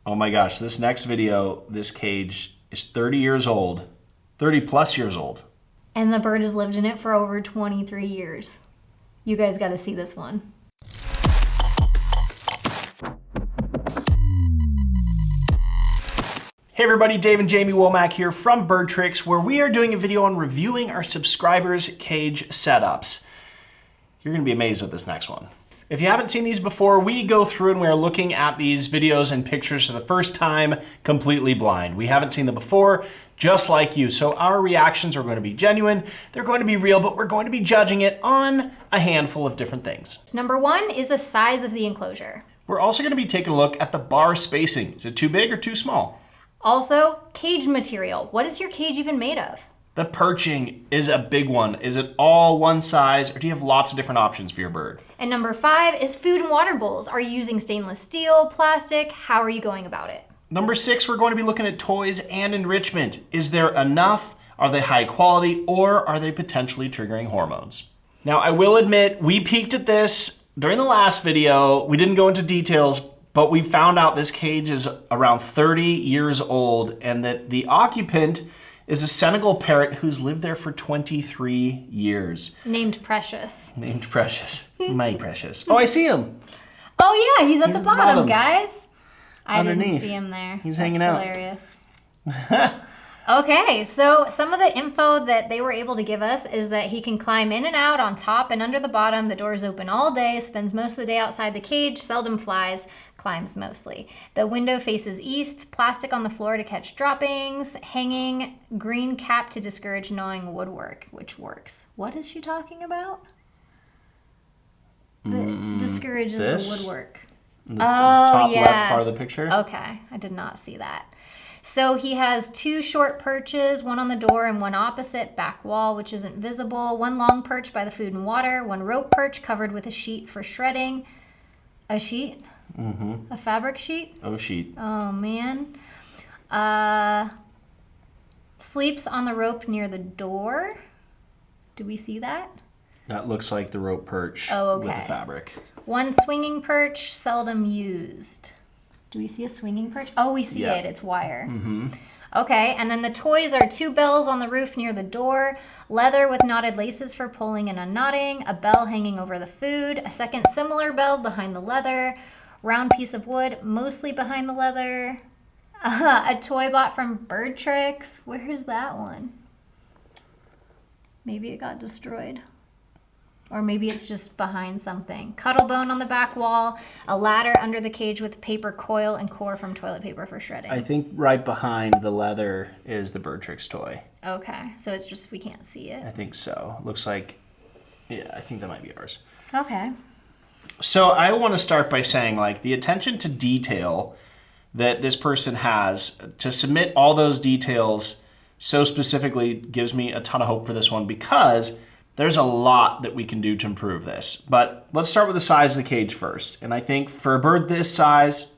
Oh my gosh, this next video, this cage is 30 years old, 30 plus years old. And the bird has lived in it for over 23 years. You guys got to see this one. Hey everybody, Dave and Jamieleigh Womach here from BirdTricks, where we are doing a video on reviewing our subscribers' cage setups. You're gonna be amazed at this next one. If you haven't seen these before, we go through and we are looking at these videos and pictures for the first time, completely blind. We haven't seen them before, just like you. So our reactions are going to be genuine, they're going to be real, but we're going to be judging it on a handful of different things. Number one is the size of the enclosure. We're also gonna be taking a look at the bar spacing. Is it too big or too small? Also, cage material. What is your cage even made of? The perching is a big one. Is it all one size, or do you have lots of different options for your bird? And number 5 is food and water bowls. Are you using stainless steel, plastic? How are you going about it? Number 6, we're going to be looking at toys and enrichment. Is there enough? Are they high quality, or are they potentially triggering hormones? Now, I will admit, we peeked at this during the last video. We didn't go into details, but we found out this cage is around 30 years old and that the occupant is a Senegal parrot who's lived there for 23 years. Named Precious. Named Precious. My Precious. Oh, I see him. Oh yeah, he's at the bottom, guys. I Underneath. didn't see him there. He's hanging out. Hilarious. Okay, so some of the info that they were able to give us is that he can climb in and out on top and under the bottom. The door's open all day, spends most of the day outside the cage, seldom flies, climbs mostly. The window faces east, plastic on the floor to catch droppings, hanging green cap to discourage gnawing woodwork, which works. What is she talking about? That discourages the woodwork. The top left part of the picture? Okay, I did not see that. So he has 2 short perches, one on the door and one opposite back wall, which isn't visible, 1 long perch by the food and water, 1 rope perch covered with a sheet for shredding. A sheet? A fabric sheet? Oh, sheet. Oh, man. Sleeps on the rope near the door. Do we see that? That looks like the rope perch with the fabric. 1 swinging perch, seldom used. Do we see a swinging perch? Oh, we see it. It's wire. Okay, and then the toys are 2 bells on the roof near the door, leather with knotted laces for pulling and unknotting, a bell hanging over the food, a second similar bell behind the leather, round piece of wood, mostly behind the leather, a toy bought from BirdTricks. Where is that one? Maybe it got destroyed. Or maybe it's just behind something. Cuddle bone on the back wall, a ladder under the cage with paper coil and core from toilet paper for shredding. I think right behind the leather is the BirdTricks toy. Okay, so it's just we can't see it. I think so. Looks like, yeah, I think that might be ours. Okay. So I want to start by saying, like, the attention to detail that this person has to submit all those details so specifically gives me a ton of hope for this one, because there's a lot that we can do to improve this. But let's start with the size of the cage first. And I think for a bird this size,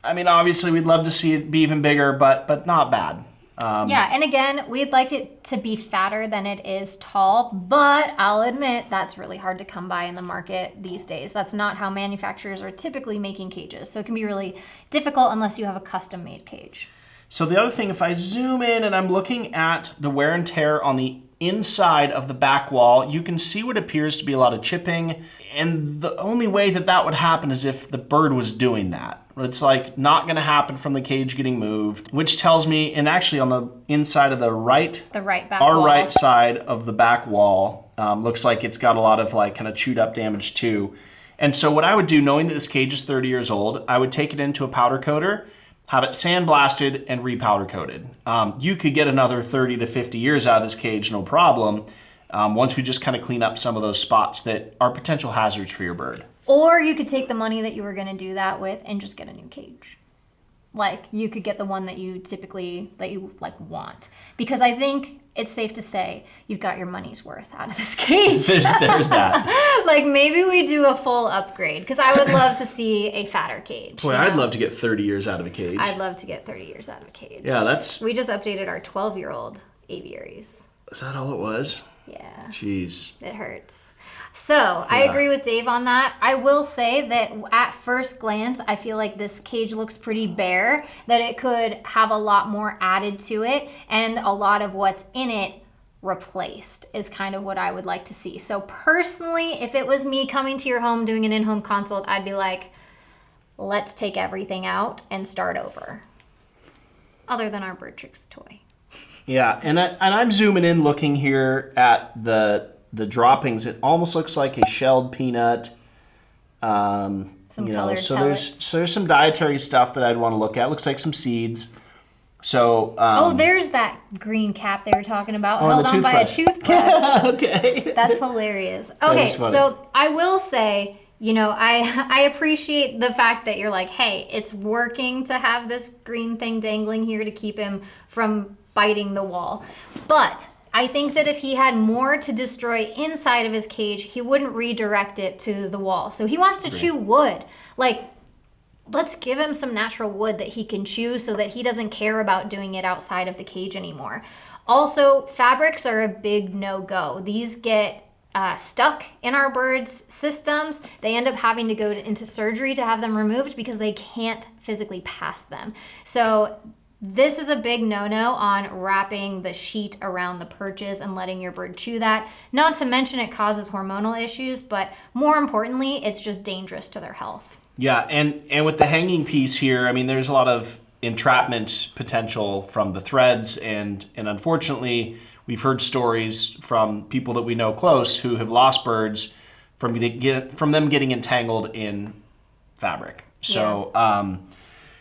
I mean, obviously we'd love to see it be even bigger, but not bad. Yeah, and again, we'd like it to be fatter than it is tall, but I'll admit that's really hard to come by in the market these days. That's not how manufacturers are typically making cages. So it can be really difficult unless you have a custom-made cage. So the other thing, if I zoom in and I'm looking at the wear and tear on the inside of the back wall, you can see what appears to be a lot of chipping. And the only way that that would happen is if the bird was doing that. It's like not gonna happen from the cage getting moved, which tells me, and actually on the inside of the right back our wall. Right side of the back wall, looks like it's got a lot of like kind of chewed up damage too. And so what I would do, knowing that this cage is 30 years old, I would take it into a powder coater, have it sandblasted and repowder coated. You could get another 30 to 50 years out of this cage, no problem, once we just kind of clean up some of those spots that are potential hazards for your bird. Or you could take the money that you were gonna do that with and just get a new cage. Like, you could get the one that you typically, want. Because I think it's safe to say you've got your money's worth out of this cage. There's that. Like, maybe we do a full upgrade, because I would love to see a fatter cage. Boy, I'd love to get 30 years out of a cage. I'd love to get 30 years out of a cage. Yeah, that's... We just updated our 12-year-old aviaries. Is that all it was? Yeah. Jeez. It hurts. So I agree with Dave on that. I will say that at first glance, I feel like this cage looks pretty bare, that it could have a lot more added to it, and a lot of what's in it replaced is kind of what I would like to see. So personally, if it was me coming to your home doing an in-home consult, I'd be like, let's take everything out and start over. Other than our BirdTricks toy. Yeah, and I'm zooming in looking here at the droppings. It almost looks like a shelled peanut. Some colored pellets. There's some dietary stuff that I'd want to look at. Looks like some seeds. So there's that green cap they were talking about, held on by a toothbrush. Okay. That's hilarious. Okay, so I will say, you know, I appreciate the fact that you're like, hey, it's working to have this green thing dangling here to keep him from biting the wall. But I think that if he had more to destroy inside of his cage, he wouldn't redirect it to the wall. So he wants to chew wood. Like, let's give him some natural wood that he can chew so that he doesn't care about doing it outside of the cage anymore. Also, fabrics are a big no-go. These get stuck in our birds' systems. They end up having to go into surgery to have them removed because they can't physically pass them. So this is a big no-no on wrapping the sheet around the perches and letting your bird chew that. Not to mention it causes hormonal issues, but more importantly, it's just dangerous to their health. Yeah, and with the hanging piece here, I mean, there's a lot of entrapment potential from the threads, and unfortunately, we've heard stories from people that we know close who have lost birds from them getting entangled in fabric. So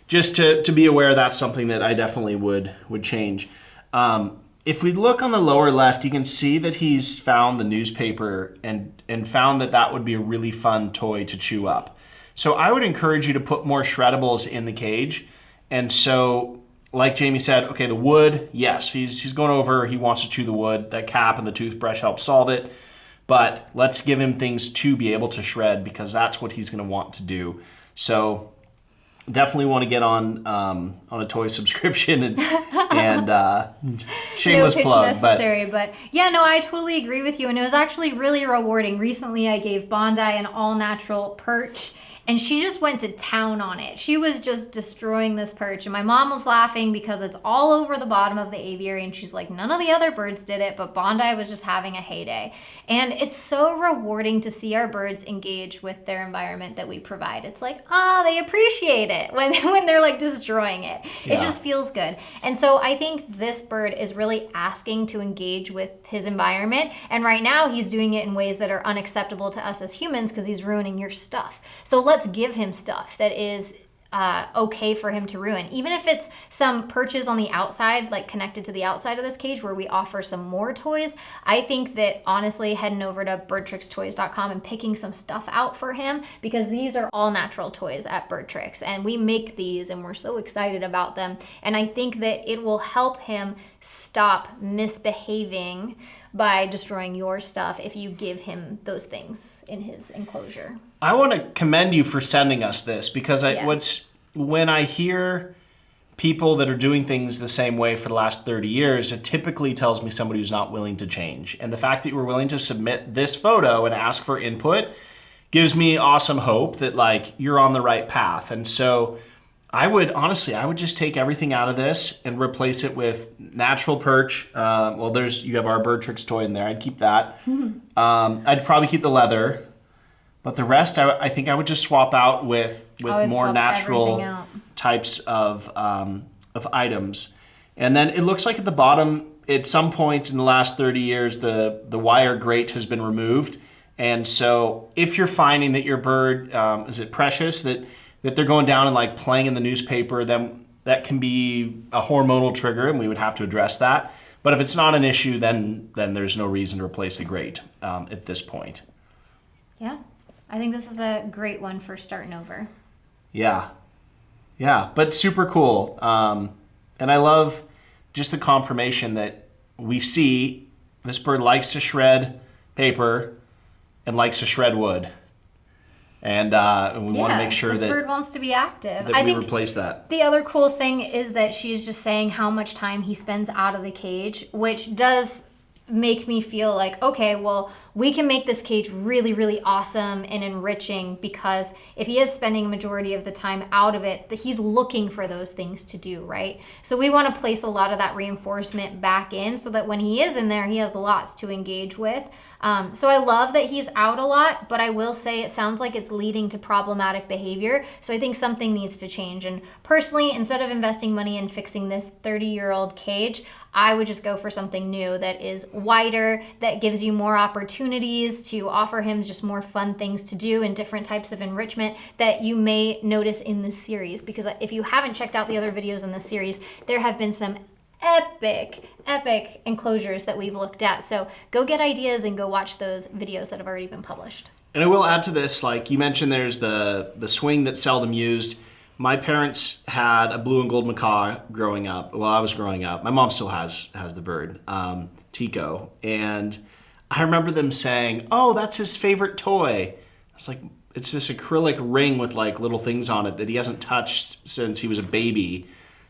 just to be aware, that's something that I definitely would change. If we look on the lower left, you can see that he's found the newspaper and found that would be a really fun toy to chew up. So I would encourage you to put more shreddables in the cage. And so, like Jamie said, okay, the wood, yes, he's going over, he wants to chew the wood. That cap and the toothbrush help solve it. But let's give him things to be able to shred, because that's what he's going to want to do. So definitely want to get on a toy subscription and shameless no pitch plug. Necessary, but yeah, no, I totally agree with you, and it was actually really rewarding. Recently, I gave Bondi an all-natural perch, and she just went to town on it. She was just destroying this perch, and my mom was laughing because it's all over the bottom of the aviary, and she's like, none of the other birds did it, but Bondi was just having a heyday. And it's so rewarding to see our birds engage with their environment that we provide. It's like, they appreciate it when they're like destroying it. Yeah. It just feels good. And so I think this bird is really asking to engage with his environment. And right now he's doing it in ways that are unacceptable to us as humans because he's ruining your stuff. So let's give him stuff that is okay for him to ruin. Even if it's some perches on the outside, like connected to the outside of this cage where we offer some more toys, I think that honestly heading over to birdtrickstoys.com and picking some stuff out for him, because these are all natural toys at BirdTricks and we make these and we're so excited about them. And I think that it will help him stop misbehaving by destroying your stuff if you give him those things in his enclosure. I want to commend you for sending us this, because when I hear people that are doing things the same way for the last 30 years, it typically tells me somebody who's not willing to change. And the fact that you were willing to submit this photo and ask for input gives me awesome hope that like you're on the right path. And so I would just take everything out of this and replace it with natural perch. You have our BirdTricks toy in there. I'd keep that. I'd probably keep the leather, but the rest I think I would just swap out with more natural types of items. And then it looks like at the bottom, at some point in the last 30 years, the wire grate has been removed. And so if you're finding that your bird, is it Perches, that they're going down and like playing in the newspaper, then that can be a hormonal trigger and we would have to address that. But if it's not an issue, then there's no reason to replace the grate at this point. Yeah, I think this is a great one for starting over. Yeah, but super cool. And I love just the confirmation that we see this bird likes to shred paper and likes to shred wood. And we want to make sure this bird wants to be active. That we replace that. The other cool thing is that she's just saying how much time he spends out of the cage, which does make me feel like, okay, well, we can make this cage really, really awesome and enriching, because if he is spending a majority of the time out of it, that he's looking for those things to do, right? So we want to place a lot of that reinforcement back in so that when he is in there, he has lots to engage with. So I love that he's out a lot, but I will say it sounds like it's leading to problematic behavior. So I think something needs to change. And personally, instead of investing money in fixing this 30-year-old cage, I would just go for something new that is wider, that gives you more opportunities to offer him just more fun things to do and different types of enrichment that you may notice in this series. Because if you haven't checked out the other videos in this series, there have been some epic enclosures that we've looked at. So go get ideas and go watch those videos that have already been published. And I will add to this, like you mentioned, there's the swing that's seldom used. My parents had a blue and gold macaw growing up. Well, I was growing up. My mom still has the bird, Tico. And I remember them saying, oh, that's his favorite toy. It's like, it's this acrylic ring with like little things on it that he hasn't touched since he was a baby.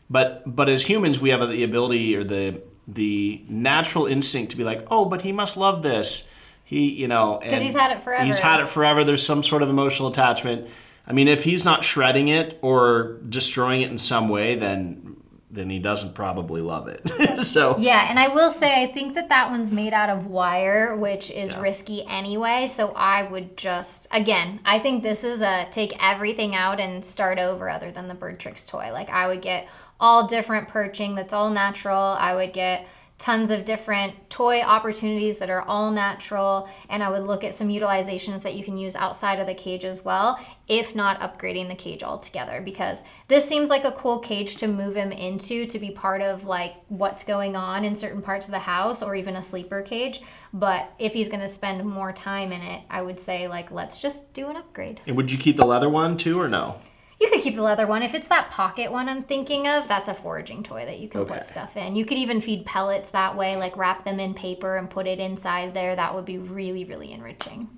But as humans, we have the ability or the natural instinct to be like, oh, but he must love this. Because he's had it forever. He's had it forever. There's some sort of emotional attachment. I mean, if he's not shredding it or destroying it in some way, then he doesn't probably love it. So yeah, and I will say, I think that one's made out of wire, which is risky anyway. So I would just, again, I think this is a take everything out and start over other than the BirdTricks toy. Like I would get all different perching that's all natural. I would get tons of different toy opportunities that are all natural, and I would look at some utilizations that you can use outside of the cage as well, if not upgrading the cage altogether, because this seems like a cool cage to move him into, to be part of like what's going on in certain parts of the house, or even a sleeper cage. But if he's going to spend more time in it, I would say like let's just do an upgrade. And would you keep the leather one too, or no? You could keep the leather one. If it's that pocket one I'm thinking of, that's a foraging toy that you can put stuff in. You could even feed pellets that way, like wrap them in paper and put it inside there. That would be really, really enriching.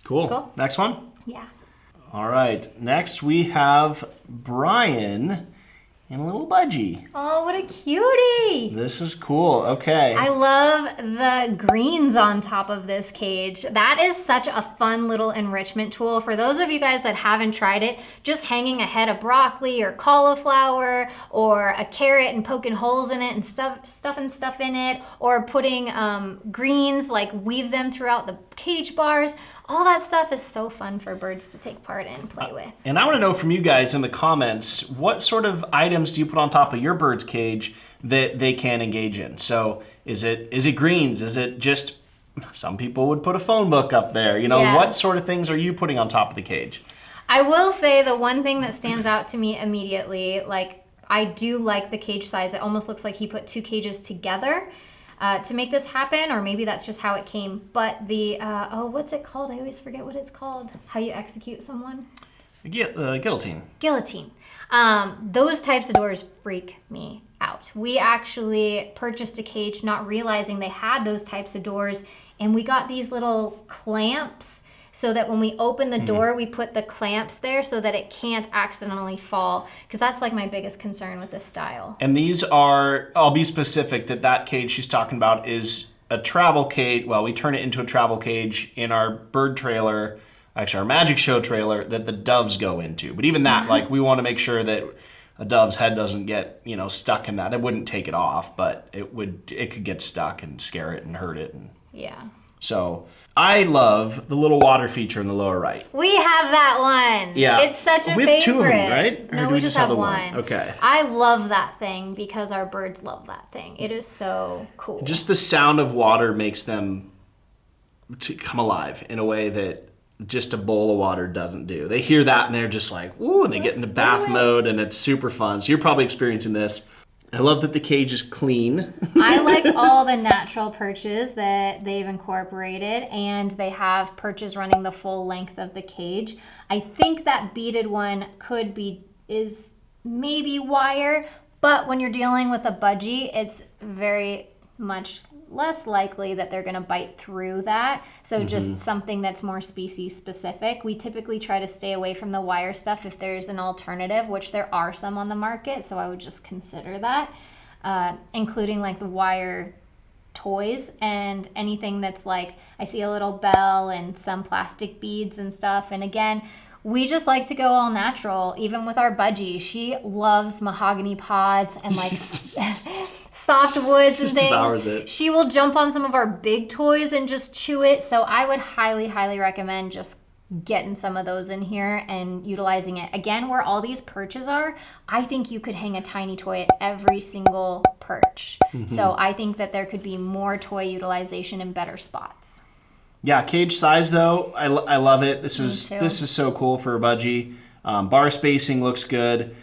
Cool. Next one? Yeah. All right. Next we have Brian and a little Budgie. Oh, what a cutie. This is cool. Okay. I love the greens on top of this cage. That is such a fun little enrichment tool. For those of you guys that haven't tried it, just hanging a head of broccoli or cauliflower or a carrot and poking holes in it and stuffing stuff in it, or putting greens, like weave them throughout the cage bars. All that stuff is so fun for birds to take part in and play with. And I want to know from you guys in the comments, what sort of items do you put on top of your bird's cage that they can engage in? So is it greens? Is it just, some people would put a phone book up there. What sort of things are you putting on top of the cage? I will say the one thing that stands out to me immediately, like I do like the cage size. It almost looks like he put two cages together to make this happen, or maybe that's just how it came. But the, what's it called? I always forget what it's called. How you execute someone? Guillotine. Guillotine. Those types of doors freak me out. We actually purchased a cage not realizing they had those types of doors, and we got these little clamps so that when we open the door, we put the clamps there so that it can't accidentally fall, because that's like my biggest concern with this style. And these are, I'll be specific, that cage she's talking about is a travel cage. Well, we turn it into a travel cage in our bird trailer, actually our magic show trailer, that the doves go into. But even that, like we want to make sure that a dove's head doesn't get, stuck in that. It wouldn't take it off, but it could get stuck and scare it and hurt it. And yeah. So I love the little water feature in the lower right. We have that one. Yeah. It's such a favorite. We have two of them, right? No, we just have one. Okay. I love that thing because our birds love that thing. It is so cool. Just the sound of water makes them to come alive in a way that just a bowl of water doesn't do. They hear that and they're just like, woo, and they get into bath mode, and it's super fun. So you're probably experiencing this. I love that the cage is clean. I like all the natural perches that they've incorporated, and they have perches running the full length of the cage. I think that beaded one is maybe wire, but when you're dealing with a budgie, it's very much less likely that they're going to bite through that. So just something that's more species specific. We typically try to stay away from the wire stuff if there's an alternative, which there are some on the market. So I would just consider that, including like the wire toys and anything that's like, I see a little bell and some plastic beads and stuff. And again, we just like to go all natural. Even with our Budgie, she loves mahogany pods and like soft woods and things. Devours it. She will jump on some of our big toys and just chew it. So I would highly recommend just getting some of those in here and utilizing it. Again, where all these perches are, I think you could hang a tiny toy at every single perch. So I think that there could be more toy utilization in better spots. Yeah, cage size though, I love it. This is so cool for a Budgie. Bar spacing looks good.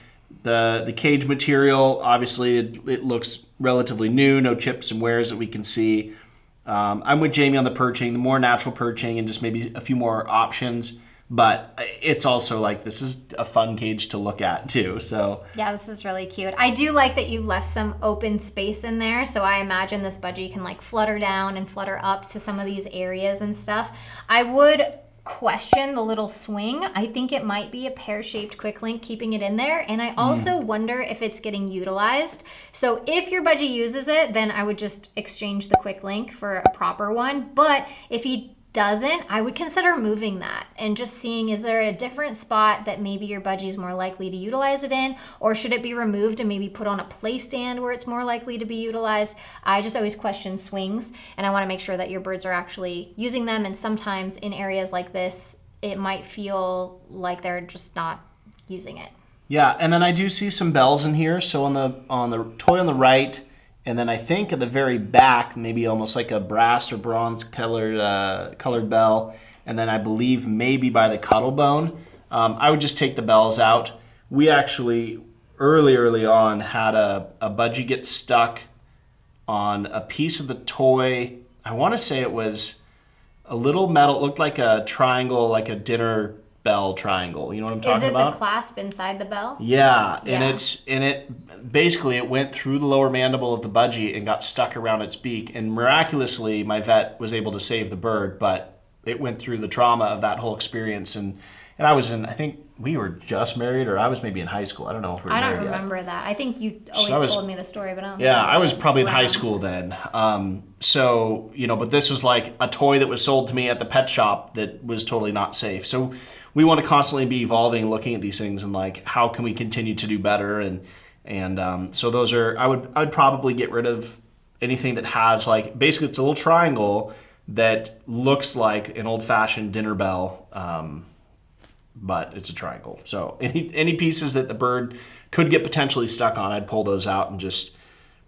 The cage material, obviously, it looks relatively new. No chips and wears that we can see. I'm with Jamie on the perching, the more natural perching and just maybe a few more options. But it's also like, this is a fun cage to look at too. So yeah, this is really cute. I do like that you left some open space in there. So I imagine this Budgie can like flutter down and flutter up to some of these areas and stuff. I would question the little swing. I think it might be a pear-shaped quick link keeping it in there, and I also wonder if it's getting utilized. So if your Budgie uses it, then I would just exchange the quick link for a proper one. But if he doesn't, I would consider moving that and just seeing, is there a different spot that maybe your Budgie is more likely to utilize it in, or should it be removed and maybe put on a play stand where it's more likely to be utilized? I just always question swings, and I want to make sure that your birds are actually using them. And sometimes in areas like this, it might feel like they're just not using it. yeah, and then I do see some bells in here. So on the toy on the right, and then I think at the very back, maybe almost like a brass or bronze colored bell. And then I believe maybe by the cuddle bone. I would just take the bells out. We actually, early on, had a Budgie get stuck on a piece of the toy. I want to say it was a little metal, it looked like a triangle, like a dinner bell triangle. You know what I'm talking about? Is it the clasp inside the bell? Yeah, and it basically it went through the lower mandible of the Budgie and got stuck around its beak. And miraculously, my vet was able to save the bird, but it went through the trauma of that whole experience. And I was I think we were just married, or I was maybe in high school. I don't know if we were married yet. I don't remember that. I think you always told me the story, but I don't. Yeah, I was probably in high school then. So, you know, but this was like a toy that was sold to me at the pet shop that was totally not safe. So we want to constantly be evolving and looking at these things and like, how can we continue to do better? And so those are, I would probably get rid of anything that has like, basically it's a little triangle that looks like an old-fashioned dinner bell, but it's a triangle. So any pieces that the bird could get potentially stuck on, I'd pull those out and just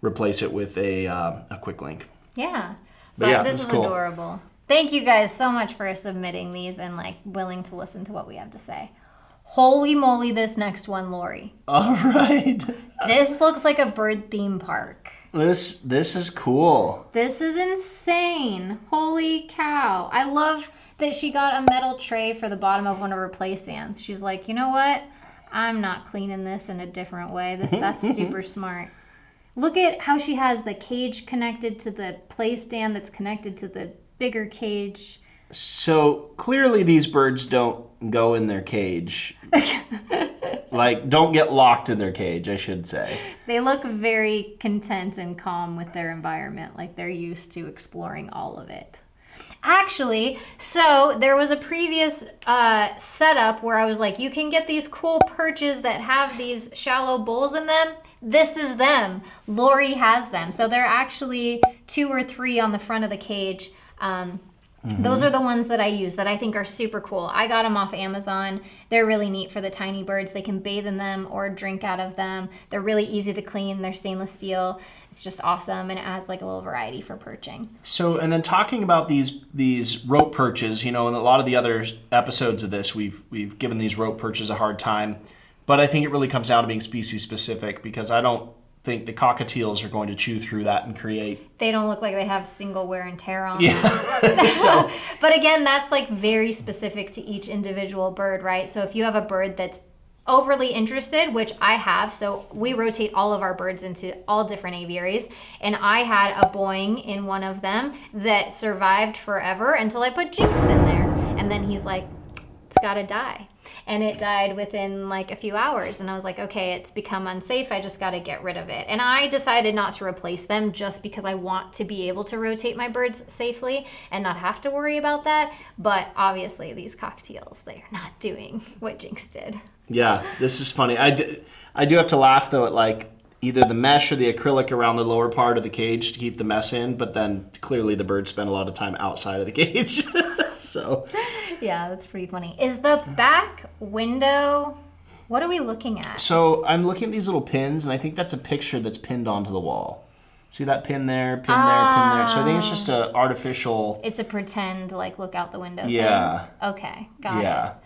replace it with a quick link. Yeah, But yeah, this it's is cool. adorable. Thank you guys so much for submitting these and like willing to listen to what we have to say. Holy moly, this next one, Lori. All right. This looks like a bird theme park. This is cool. This is insane. Holy cow. I love that she got a metal tray for the bottom of one of her play stands. She's like, you know what? I'm not cleaning this in a different way. That's super smart. Look at how she has the cage connected to the play stand that's connected to the bigger cage. So clearly these birds don't go in their cage. Like, don't get locked in their cage, I should say. They look very content and calm with their environment, like they're used to exploring all of it. Actually, so there was a previous setup where I was like, you can get these cool perches that have these shallow bowls in them. This is them. Lori has them. So they're actually 2 or 3 on the front of the cage. Those are the ones that I use that I think are super cool. I got them off Amazon. They're really neat for the tiny birds. They can bathe in them or drink out of them. They're really easy to clean. They're stainless steel. It's just awesome, and it adds like a little variety for perching. So, and then talking about these rope perches, you know, in a lot of the other episodes of this, we've given these rope perches a hard time, but I think it really comes down to being species specific, because I don't think the cockatiels are going to chew through that and create. They don't look like they have single wear and tear on them. Yeah. So, but again, that's like very specific to each individual bird, right? So if you have a bird that's overly interested, which I have, so we rotate all of our birds into all different aviaries, and I had a Boing in one of them that survived forever until I put Jinx in there, and then he's like, it's gotta die. and it died within like a few hours. And I was like, okay, it's become unsafe. I just got to get rid of it. And I decided not to replace them just because I want to be able to rotate my birds safely and not have to worry about that. But obviously these cockatiels, they are not doing what Jinx did. Yeah, this is funny. I do have to laugh though at like either the mesh or the acrylic around the lower part of the cage to keep the mess in, but then clearly the birds spend a lot of time outside of the cage. So yeah, that's pretty funny. Is the back window, what are we looking at? So I'm looking at these little pins, and I think that's a picture that's pinned onto the wall. See that pin there, pin there, pin there. So I think it's just a artificial. It's a pretend like look out the window yeah. thing. Okay, got it.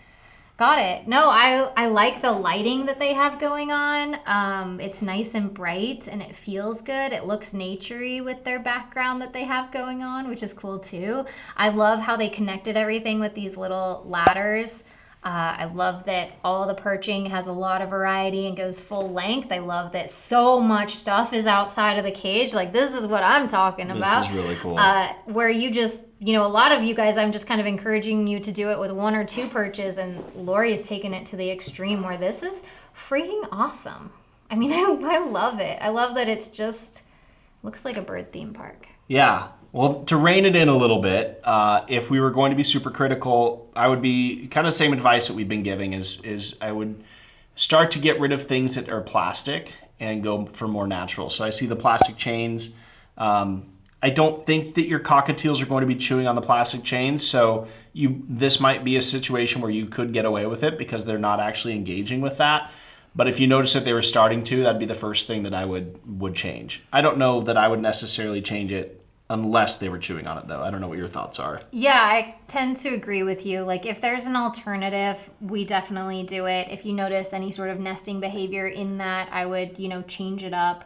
Got it. No, I like the lighting that they have going on. It's nice and bright and it feels good. It looks naturey with their background that they have going on, which is cool too. I love how they connected everything with these little ladders. I love that all the perching has a lot of variety and goes full length. I love that so much stuff is outside of the cage. Like, this is what I'm talking about. This is really cool. Where you just, you know, a lot of you guys, I'm just kind of encouraging you to do it with 1 or 2 perches, and Lori's taken it to the extreme where this is freaking awesome. I mean, I love it. I love that it's just, looks like a bird theme park. Yeah. Well, to rein it in a little bit, if we were going to be super critical, I would be kind of the same advice that we've been giving is I would start to get rid of things that are plastic and go for more natural. So I see the plastic chains. I don't think that your cockatiels are going to be chewing on the plastic chains. So this might be a situation where you could get away with it because they're not actually engaging with that. But if you notice that they were starting to, that'd be the first thing that I would change. I don't know that I would necessarily change it unless they were chewing on it, though. I don't know what your thoughts are. Yeah, I tend to agree with you. Like, if there's an alternative, we definitely do it. If you notice any sort of nesting behavior in that, I would, you know, change it up.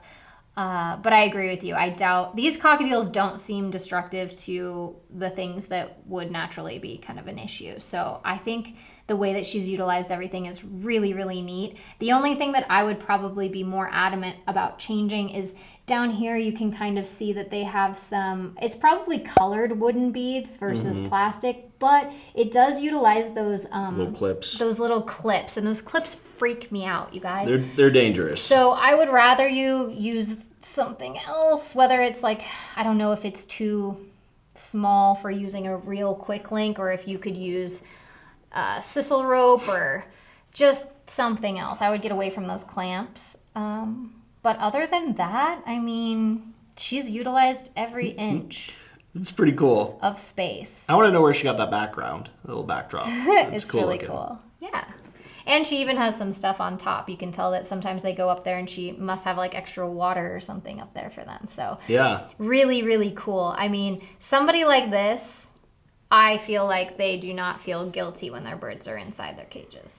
But I agree with you. I doubt these cockatiels don't seem destructive to the things that would naturally be kind of an issue. So I think the way that she's utilized everything is really, really neat. The only thing that I would probably be more adamant about changing is down here you can kind of see that they have some, it's probably colored wooden beads versus plastic, but it does utilize those little clips. Those little clips, and those clips freak me out, you guys. They're dangerous. So I would rather you use something else, whether it's like, I don't know if it's too small for using a real quick link, or if you could use sisal rope or just something else. I would get away from those clamps. But other than that, I mean, she's utilized every inch. It's pretty cool. Of space. I want to know where she got that background, the little backdrop. It's cool really looking. Cool. Yeah. And she even has some stuff on top. You can tell that sometimes they go up there and she must have like extra water or something up there for them. So yeah, really, really cool. I mean, somebody like this, I feel like they do not feel guilty when their birds are inside their cages.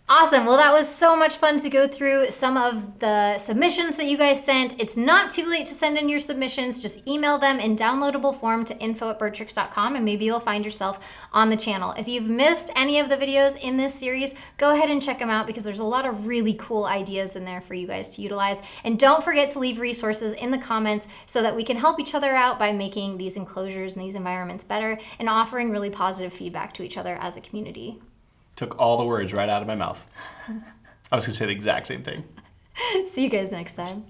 Awesome. Well, that was so much fun to go through some of the submissions that you guys sent. It's not too late to send in your submissions. Just email them in downloadable form to info@birdtricks.com and maybe you'll find yourself on the channel. If you've missed any of the videos in this series, go ahead and check them out because there's a lot of really cool ideas in there for you guys to utilize. And don't forget to leave resources in the comments so that we can help each other out by making these enclosures and these environments better and offering really positive feedback to each other as a community. Took all the words right out of my mouth. I was going to say the exact same thing. See you guys next time.